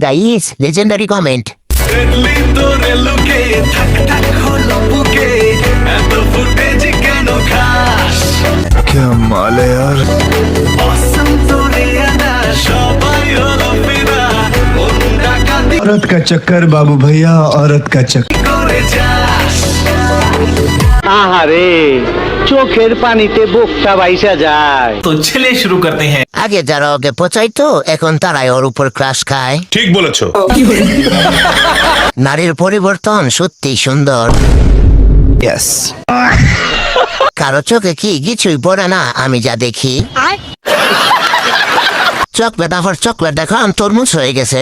Guys legendary comment. क्या माल है यार। औरत का चक्कर बाबू भैया, औरत का चक्कर। আহারে চোখের পানিতে বুকটা বাইসা যায়। तो चलिए शुरू करते हैं। আগে যারা ওকে পচাইতো এখন তারাই ওর উপর ক্রাশ খায়। ঠিক বলেছো। নারীর পরিবর্তন সত্যি সুন্দর। यस। কারো চোখে কি কিছুই পড়ে না আমি যা দেখি। চকলেট আবার চকলেট এখন তরমুজ হয়ে গেছে।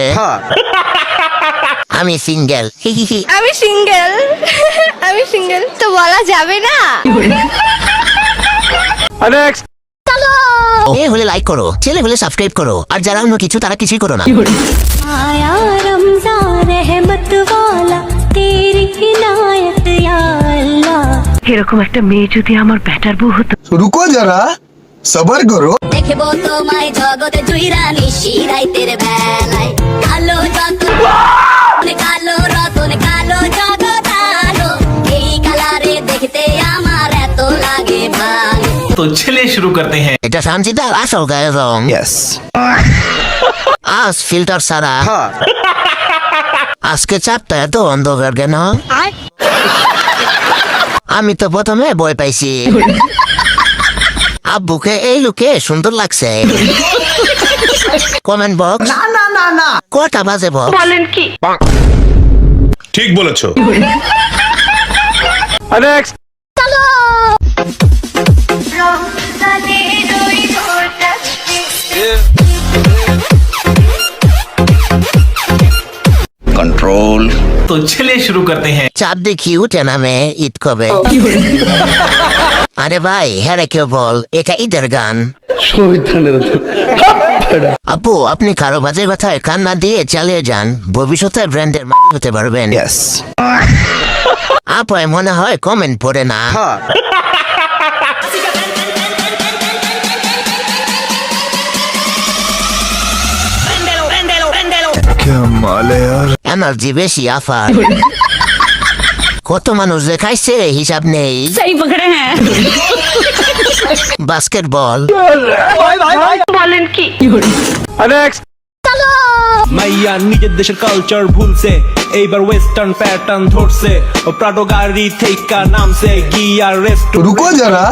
আমি সিঙ্গেল। আমি সিঙ্গেল আমি সিঙ্গেল তো বলা যাবে না। এ হলে লাইক করো, ছেলে হলে সাবস্ক্রাইব করো, আর যারা অন্য কিছু তারা কিছুই করো না। आया रमजान रहमत वाला तेरी इनायत या अल्लाह। এরকম একটা মেয়ে যদি আমার ব্যাটার বউ হতো। रुको जरा, सबर करो। দেখবো তোমায় জগতে জুইরা নিশি রাইতের বেলায় কালো যতন কালো রতন কালো জগৎ আলো এই কালারে দেখতে আমার এত লাগে ভালো। तो चलिए शुरू करते हैं। এটা সানজিদার আসল গায়ের রং। यस। আজ ফিল্টার ছাড়া। আজকে চাপটা এত অন্ধকার কেন? আমি তো প্রথমে ভয় পাইছি। আব্বুকে এই লুকে সুন্দর লাগছে। Comment box. না কটা বাজে বক্স? বলেন কি? ঠিক বলেছো। कंट्रोल। तो चलिए शुरू करते हैं। চাপ দেখি উঠে নামে ঈদ কবে? আরে ভাই হ্যাঁ কেউ বল এটা ঈদের গান। আপু আপনি কারো বাজে কথায় কান না দিয়ে চালিয়ে যান, ভবিষ্যতে ব্র্যান্ডের মালিক হতে পারবেন। यस। আপায় মনে হয় কমেন্ট পড়ে না। क्या माल है यार। এনার্জি বেশি আফার। কত মানুষ দেখাইছে হিসাব নেই। সেই পকড়ে হ্যাঁ। বাস্কেটবল। বলেন কি? মাইয়া নিজের দেশের কালচার ভুলছে, এইবার ওয়েস্টার্ন প্যাটার্ন ধরছে, ও প্রাডো গাড়ি থেকে নামছে, গিয়া রেস্টুরেন্ট रुको जरा।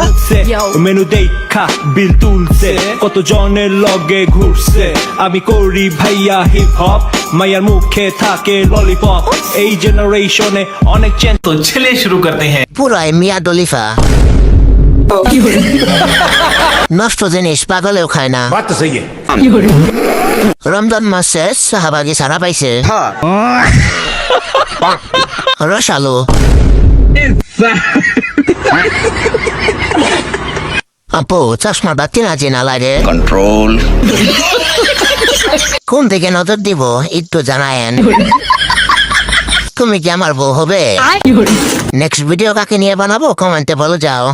মেনু দেখা বিল তুলছে, কত জনের লগে ঘুরছে, আমি করি ভাইয়া হিপ হপ, মাইয়ার মুখে থাকে ললিপপ, এই জেনারেশনে অনেক চেঞ্জ। तो चलिए शुरू करते हैं। পুরাই মিয়া দলিফা। নষ্ট জিনিস পাগলেও খায় না। রমজান মাসে শাহবাগি সারা পাইছে। রসালো। আপু চশমাটা চেনা চেনা লাগে। कंट्रोल। কোন দিকে নজর দিব একটু জানায়েন। তুমি কি আমার বউ হবে? নেক্সট ভিডিও কাকে নিয়ে বানাবো কমেন্টে বলে যাও।